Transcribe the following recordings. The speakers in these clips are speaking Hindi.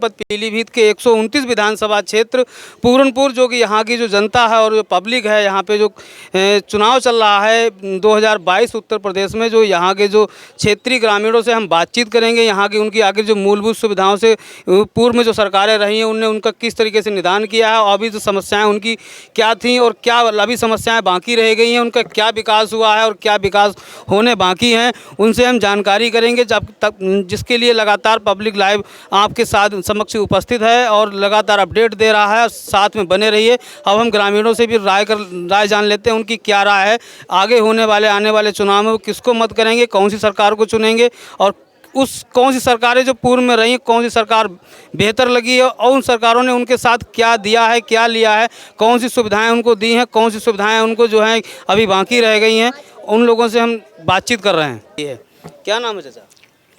पीलीभीत के 129 विधानसभा क्षेत्र पूरनपुर, जो कि यहाँ की जो जनता है और जो पब्लिक है, यहाँ पे जो चुनाव चल रहा है 2022 उत्तर प्रदेश में, जो यहाँ के जो क्षेत्रीय ग्रामीणों से हम बातचीत करेंगे। यहाँ की उनकी आखिर जो मूलभूत सुविधाओं से पूर्व में जो सरकारें रही हैं उनने उनका किस तरीके से निदान किया है, और अभी जो समस्याएँ उनकी क्या थी और क्या अभी समस्याएँ बाकी रह गई हैं, उनका क्या विकास हुआ है और क्या विकास होने बाकी हैं, उनसे हम जानकारी करेंगे। जब तक जिसके लिए लगातार पब्लिक लाइव आपके साथ समक्ष उपस्थित है और लगातार अपडेट दे रहा है। साथ में बने रहिए। अब हम ग्रामीणों से भी राय जान लेते हैं उनकी क्या राय है, आगे होने वाले आने वाले चुनाव में वो किसको मत करेंगे, कौन सी सरकार को चुनेंगे, और उस कौन सी सरकारें जो पूर्व में रही कौन सी सरकार बेहतर लगी है, और उन सरकारों ने उनके साथ क्या दिया है, क्या लिया है, कौन सी सुविधाएं उनको दी हैं, कौन सी सुविधाएं उनको जो है अभी बाकी रह गई हैं, उन लोगों से हम बातचीत कर रहे हैं। ये क्या नाम है चाचा?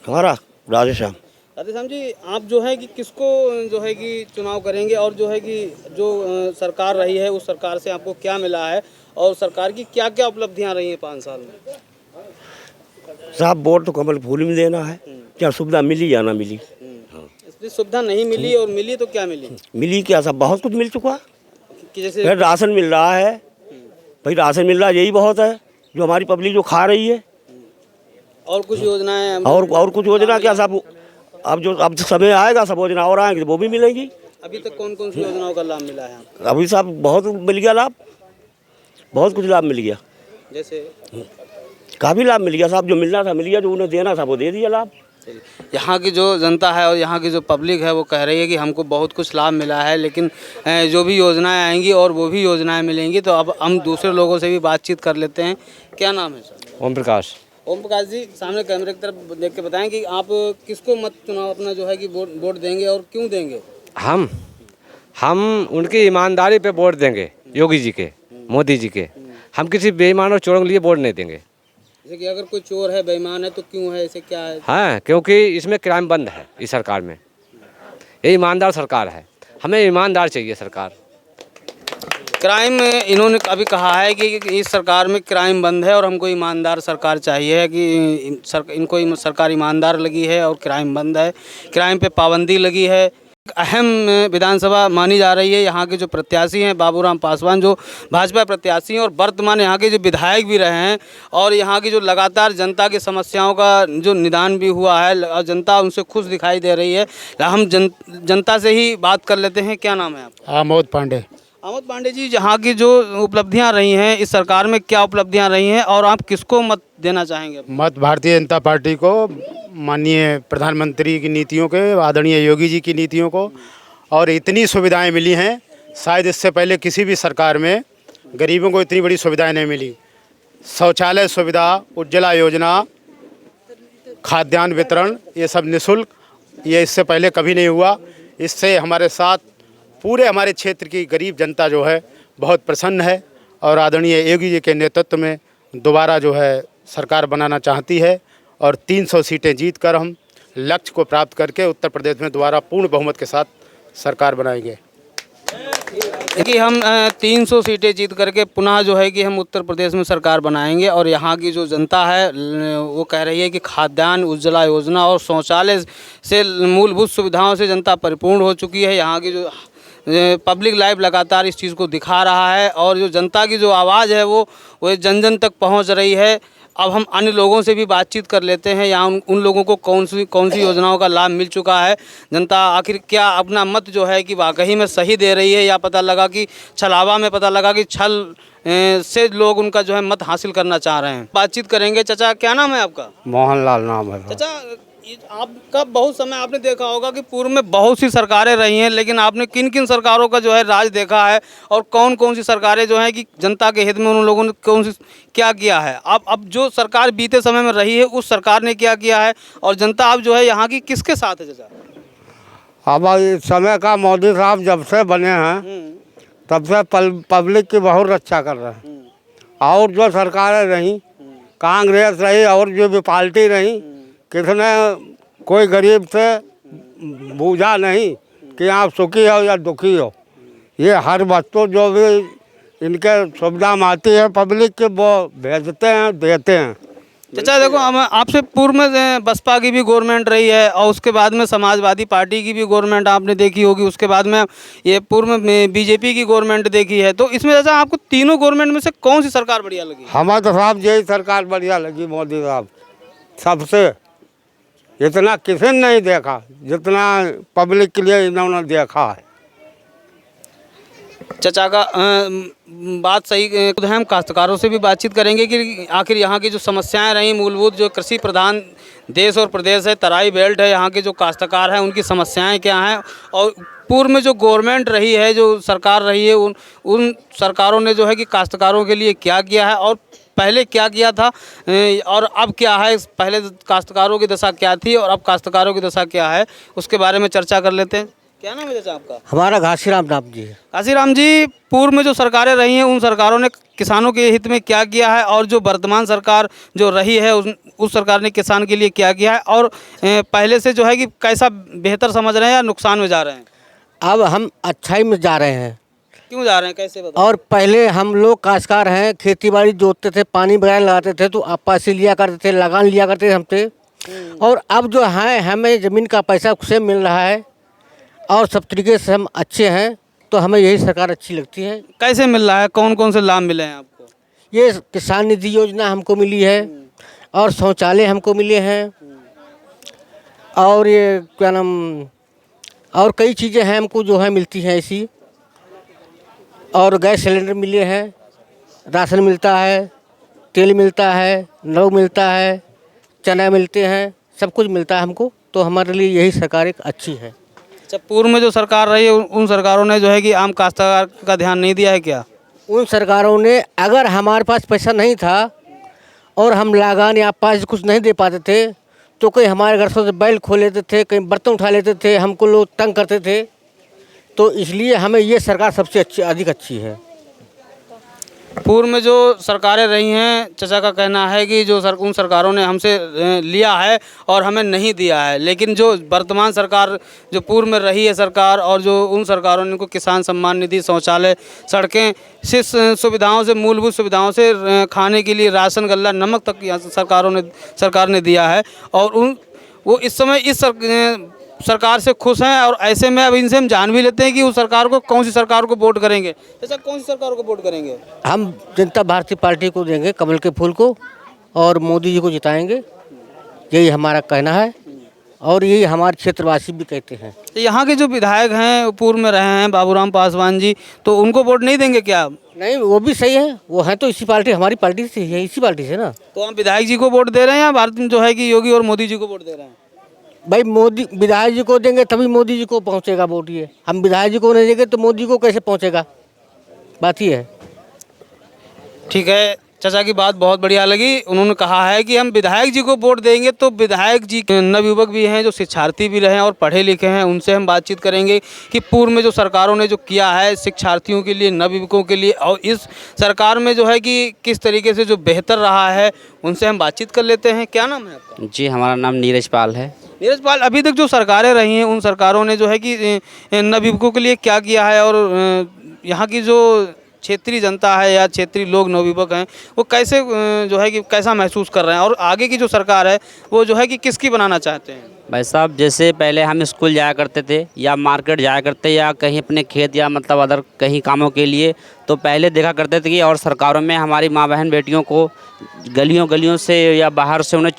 हमारा राधेश्याम। राधेश्याम जी, आप जो है कि किसको जो है कि चुनाव करेंगे, और जो है कि जो सरकार रही है उस सरकार से आपको क्या मिला है, और सरकार की क्या क्या उपलब्धियां रही हैं 5 साल में? साहब, वोट तो कमल फूल में देना है। क्या सुविधा मिली या ना मिली? इसलिए सुविधा नहीं मिली, और मिली तो क्या मिली? मिली क्या साहब, बहुत कुछ मिल चुका कि जैसे फिर राशन मिल रहा है। भाई राशन मिल रहा है, यही बहुत है जो हमारी पब्लिक जो खा रही है। और कुछ योजनाएं और कुछ योजना क्या साहब, अब समय आएगा सब योजना और आएंगे वो भी मिलेंगी। अभी तक कौन कौन सी योजनाओं का लाभ मिला है आपको? अभी साहब बहुत मिल गया लाभ, बहुत कुछ लाभ मिल गया। जैसे काफ़ी लाभ मिल गया साहब, जो मिलना था मिल गया, जो उन्हें देना था वो दे दिया लाभ। यहाँ की जो जनता है और यहाँ की जो पब्लिक है वो कह रही है कि हमको बहुत कुछ लाभ मिला है, लेकिन जो भी योजनाएं आएंगी और वो भी योजनाएं मिलेंगी। तो अब हम दूसरे लोगों से भी बातचीत कर लेते हैं। क्या नाम है सर? ओम प्रकाश। ओम प्रकाश जी, सामने कैमरे की तरफ देख के बताएं कि आप किसको मत चुनाव अपना जो है कि वोट देंगे और क्यों देंगे? हम उनकी ईमानदारी पे वोट देंगे, योगी जी के, मोदी जी के। हम किसी बेईमान और चोरों के लिए वोट नहीं देंगे। जैसे कि अगर कोई चोर है, बेईमान है, तो क्यों है, ऐसे क्या है? हाँ, क्योंकि इसमें क्राइम बंद है इस सरकार में। ये ईमानदार सरकार है, हमें ईमानदार चाहिए सरकार। क्राइम इन्होंने अभी कहा है कि इस सरकार में क्राइम बंद है और हमको ईमानदार सरकार चाहिए, कि इनको सरकार ईमानदार लगी है और क्राइम बंद है, क्राइम पे पाबंदी लगी है। अहम विधानसभा मानी जा रही है। यहाँ के जो प्रत्याशी हैं बाबूराम पासवान, जो भाजपा प्रत्याशी हैं और वर्तमान यहाँ के जो विधायक भी रहे हैं, और यहाँ की जो लगातार जनता की समस्याओं का जो निदान भी हुआ है और जनता उनसे खुश दिखाई दे रही है। हम जनता से ही बात कर लेते हैं। क्या नाम है आपका? आमोद पांडे। आमोद पांडे जी, यहाँ की जो उपलब्धियाँ रही हैं इस सरकार में, क्या उपलब्धियाँ रही हैं और आप किसको मत देना चाहेंगे? मत भारतीय जनता पार्टी को, माननीय प्रधानमंत्री की नीतियों के, आदरणीय योगी जी की नीतियों को। और इतनी सुविधाएं मिली हैं, शायद इससे पहले किसी भी सरकार में गरीबों को इतनी बड़ी सुविधाएं नहीं मिली। शौचालय सुविधा, उज्ज्वला योजना, खाद्यान्न वितरण, ये सब निःशुल्क, ये इससे पहले कभी नहीं हुआ। इससे हमारे साथ पूरे हमारे क्षेत्र की गरीब जनता जो है बहुत प्रसन्न है, और आदरणीय योगी जी के नेतृत्व में दोबारा जो है सरकार बनाना चाहती है, और 300 सीटें जीतकर हम लक्ष्य को प्राप्त करके उत्तर प्रदेश में दोबारा पूर्ण बहुमत के साथ सरकार बनाएंगे। देखिए, हम 300 सीटें जीत करके पुनः जो है कि हम उत्तर प्रदेश में सरकार बनाएंगे, और यहाँ की जो जनता है वो कह रही है कि खाद्यान्न, उज्ज्वला योजना और शौचालय से मूलभूत सुविधाओं से जनता परिपूर्ण हो चुकी है। यहाँ की जो पब्लिक लाइव लगातार इस चीज़ को दिखा रहा है, और जो जनता की जो आवाज़ है वो जन जन तक पहुँच रही है। अब हम अन्य लोगों से भी बातचीत कर लेते हैं, यहाँ उन लोगों को कौन सी योजनाओं का लाभ मिल चुका है, जनता आखिर क्या अपना मत जो है कि वाकई में सही दे रही है, या पता लगा कि छलावा में पता लगा कि छल से लोग उनका जो है मत हासिल करना चाह रहे हैं। बातचीत करेंगे। चाचा, क्या नाम है आपका? मोहनलाल नाम है। चाचा, आपका बहुत समय आपने देखा होगा कि पूर्व में बहुत सी सरकारें रही हैं, लेकिन आपने किन किन सरकारों का जो है राज देखा है, और कौन कौन सी सरकारें जो हैं कि जनता के हित में उन लोगों ने कौन सी क्या किया है? अब जो सरकार बीते समय में रही है उस सरकार ने क्या किया है, और जनता अब जो है यहाँ की किसके साथ है चाचा? अब इस समय का मोदी साहब जब से बने हैं तब से पब्लिक की बहुत रक्षा कर रहे हैं। और जो सरकारें रहीं, कांग्रेस रही और जो भी पार्टी रही, किसने कोई गरीब से बूझा नहीं कि आप सुखी हो या दुखी हो। ये हर वस्तु जो भी इनके सुविधा में आती है पब्लिक के, वो भेजते हैं, देते हैं। चाचा देखो, हम आपसे पूर्व में बसपा की भी गवर्नमेंट रही है और उसके बाद में समाजवादी पार्टी की भी गवर्नमेंट आपने देखी होगी, उसके बाद में ये पूर्व में बीजेपी की गवर्नमेंट देखी है। तो इसमें चाचा आपको तीनों गवर्नमेंट में से कौन सी सरकार बढ़िया लगी? हमें तो साहब यही सरकार बढ़िया लगी, मोदी साहब। सबसे इतना किसी ने नहीं देखा जितना पब्लिक के लिए इन्होंने देखा है। चाचा का बात सही है। हम काश्तकारों से भी बातचीत करेंगे कि आखिर यहाँ की जो समस्याएं रही मूलभूत, जो कृषि प्रधान देश और प्रदेश है, तराई बेल्ट है, यहाँ के जो काश्तकार हैं उनकी समस्याएं क्या हैं, और पूर्व में जो गवर्नमेंट रही है, जो सरकार रही है, उन सरकारों ने जो है कि काश्तकारों के लिए क्या किया है और पहले क्या किया था और अब क्या है। पहले काश्तकारों की दशा क्या थी और अब काश्तकारों की दशा क्या है, उसके बारे में चर्चा कर लेते हैं। क्या नाम है चाचा आपका? हमारा घासीराम नाम जी है। काशीराम जी, पूर्व में जो सरकारें रही हैं उन सरकारों ने किसानों के हित में क्या किया है और जो वर्तमान सरकार जो रही है उस सरकार ने किसान के लिए क्या किया है, और पहले से जो है कि कैसा बेहतर समझ रहे हैं या नुकसान में जा रहे हैं? अब हम अच्छाई में जा रहे हैं। क्यों जा रहे हैं, कैसे बताओ? और पहले हम लोग काश्तकार हैं, खेती बाड़ी जोतते थे, पानी वगैरह लगाते थे तो आप पैसे लिया करते थे, लगान लिया करते थे हमसे। और अब जो है हमें ज़मीन का पैसा खुद से मिल रहा है और सब तरीके से हम अच्छे हैं, तो हमें यही सरकार अच्छी लगती है। कैसे मिल रहा है, कौन कौन से लाभ मिले हैं आपको? ये किसान निधि योजना हमको मिली है और शौचालय हमको मिले हैं, और ये क्या नाम, और कई चीज़ें हैं हमको जो है मिलती हैं ऐसी, और गैस सिलेंडर मिले हैं, राशन मिलता है, तेल मिलता है, नव मिलता है, चना मिलते हैं, सब कुछ मिलता है हमको। तो हमारे लिए यही सरकार एक अच्छी है। अच्छा, पूर्व में जो सरकार रही है उन सरकारों ने जो है कि आम काश्तकार का ध्यान नहीं दिया है क्या? उन सरकारों ने, अगर हमारे पास पैसा नहीं था और हम लगान या पास कुछ नहीं दे पाते थे तो कहीं हमारे घर से बैल खो लेते थे, कहीं बर्तन उठा लेते थे, हमको लोग तंग करते थे। तो इसलिए हमें ये सरकार सबसे अधिक अच्छी है। पूर्व में जो सरकारें रही हैं, चाचा का कहना है कि जो उन सरकारों ने हमसे लिया है और हमें नहीं दिया है, लेकिन जो वर्तमान सरकार जो पूर्व में रही है सरकार, और जो उन सरकारों ने को किसान सम्मान निधि, शौचालय, सड़कें, से सुविधाओं से, मूलभूत सुविधाओं से, खाने के लिए राशन, गल्ला, नमक तक यहाँ सरकार ने दिया है। और वो इस समय इस सरकार से खुश हैं, और ऐसे में अब इनसे हम जान भी लेते हैं कि उस सरकार को, कौन सी सरकार को वोट करेंगे। ऐसा कौन सी सरकार को वोट करेंगे? हम जनता भारतीय पार्टी को देंगे, कमल के फूल को, और मोदी जी को जिताएंगे, यही हमारा कहना है और यही हमारे क्षेत्रवासी भी कहते हैं। तो यहाँ के जो विधायक हैं पूर्व में रहे हैं, बाबूराम पासवान जी, तो उनको वोट नहीं देंगे क्या? नहीं, वो भी सही है, वो हैं तो इसी पार्टी, हमारी पार्टी से है, इसी पार्टी से ना। तो हम विधायक जी को वोट दे रहे हैं या भारत जो है कि योगी और मोदी जी को वोट दे रहे हैं? भाई मोदी, विधायक जी को देंगे तभी मोदी जी को पहुंचेगा वोट। ये हम विधायक जी को नहीं देंगे तो मोदी को कैसे पहुंचेगा, बात ही है। ठीक है, चाचा की बात बहुत बढ़िया लगी। उन्होंने कहा है कि हम विधायक जी को वोट देंगे, तो विधायक जी नवयुवक भी हैं, जो शिक्षार्थी भी रहे हैं और पढ़े लिखे हैं, उनसे हम बातचीत करेंगे कि पूर्व में जो सरकारों ने जो किया है शिक्षार्थियों के लिए, नवयुवकों के लिए, और इस सरकार में जो है कि किस तरीके से जो बेहतर रहा है, उनसे हम बातचीत कर लेते हैं। क्या नाम है आपका? जी, हमारा नाम नीरज पाल है। नीरज पाल, अभी तक जो सरकारें रही हैं उन सरकारों ने जो है कि नवयुवकों के लिए क्या किया है, और यहाँ की जो क्षेत्रीय जनता है या क्षेत्रीय लोग नवयुवक हैं वो कैसे जो है कि कैसा महसूस कर रहे हैं, और आगे की जो सरकार है वो जो है कि किसकी बनाना चाहते हैं? भाई साहब, जैसे पहले हम स्कूल जाया करते थे या मार्केट जाया करते या कहीं अपने खेत या मतलब अदर कहीं कामों के लिए, तो पहले देखा करते थे कि और सरकारों में हमारी माँ बहन बेटियों को गलियों से या बाहर से उन्हें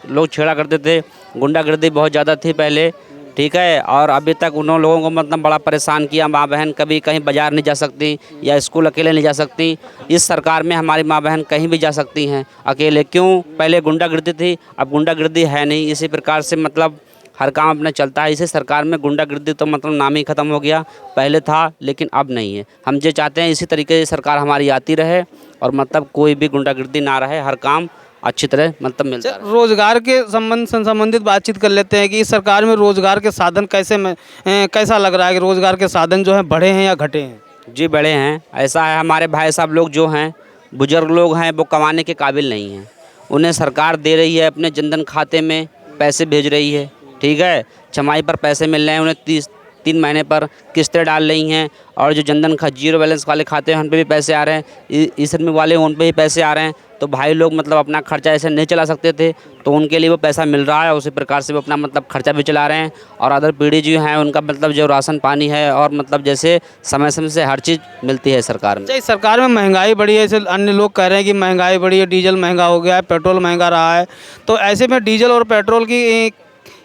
लोग छेड़ा करते थे। गुंडागर्दी बहुत ज़्यादा थी पहले, ठीक है। और अभी तक उन लोगों को मतलब बड़ा परेशान किया। माँ बहन कभी कहीं बाज़ार नहीं जा सकती या स्कूल अकेले नहीं जा सकती। इस सरकार में हमारी माँ बहन कहीं भी जा सकती हैं अकेले। क्यों? पहले गुंडागर्दी थी, अब गुंडागर्दी है नहीं। इसी प्रकार से मतलब हर काम अपना चलता है। इसी सरकार में गुंडागर्दी तो मतलब नाम ही ख़त्म हो गया। पहले था लेकिन अब नहीं है। हम जो चाहते हैं इसी तरीके से सरकार हमारी आती रहे और मतलब कोई भी गुंडागर्दी ना रहे, हर काम अच्छी तरह मतलब मिलता है। रोजगार के संबंधित बातचीत कर लेते हैं कि इस सरकार में रोजगार के साधन कैसा लग रहा है कि रोजगार के साधन जो हैं बढ़े हैं या घटे हैं? जी बड़े हैं। ऐसा है, हमारे भाई साहब लोग जो हैं, बुजुर्ग लोग हैं, वो कमाने के काबिल नहीं हैं। उन्हें सरकार दे रही है, अपने जनधन खाते में पैसे भेज रही है, ठीक है। छमाही पर पैसे मिल रहे हैं उन्हें, 3 महीने पर किस्तें डाल रही हैं, और जो जनधन जीरो बैलेंस वाले खाते हैं उन पे भी पैसे आ रहे हैं, ई श्रम वाले उन पे भी पैसे आ रहे हैं। तो भाई लोग मतलब अपना खर्चा ऐसे नहीं चला सकते थे, तो उनके लिए वो पैसा मिल रहा है, उसी प्रकार से वो अपना मतलब खर्चा भी चला रहे हैं। और अदर पीढ़ी जो हैं उनका मतलब जो राशन पानी है और मतलब जैसे समय समय से हर चीज़ मिलती है सरकार में। अच्छा, इस सरकार में महंगाई बढ़ी है, जैसे अन्य लोग कह रहे हैं कि महंगाई बढ़ी है, डीजल महंगा हो गया है, पेट्रोल महंगा रहा है, तो ऐसे में डीजल और पेट्रोल की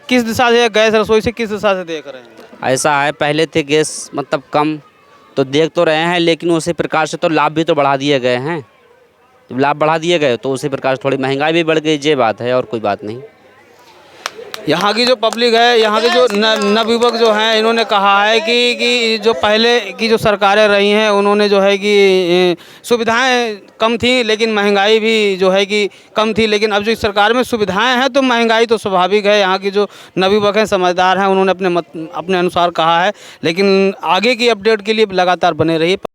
किस दिशा से, गैस रसोई से किस दिशा से देख रहे हैं? ऐसा है, पहले थे गैस मतलब कम, तो देख तो रहे हैं, लेकिन उसी प्रकार से तो लाभ भी तो बढ़ा दिए गए हैं। जब लाभ बढ़ा दिए गए तो उसी प्रकार से थोड़ी महंगाई भी बढ़ गई, ये बात है और कोई बात नहीं। यहाँ की जो पब्लिक है, यहाँ के जो नवयुवक जो हैं, इन्होंने कहा है कि जो पहले की जो सरकारें रही हैं उन्होंने जो है कि सुविधाएं कम थी, लेकिन महंगाई भी जो है कि कम थी। लेकिन अब जो इस सरकार में सुविधाएं हैं तो महंगाई तो स्वाभाविक है। यहाँ की जो नवयुवक हैं, समझदार हैं, उन्होंने अपने अनुसार कहा है। लेकिन आगे की अपडेट के लिए लगातार बने रहिए।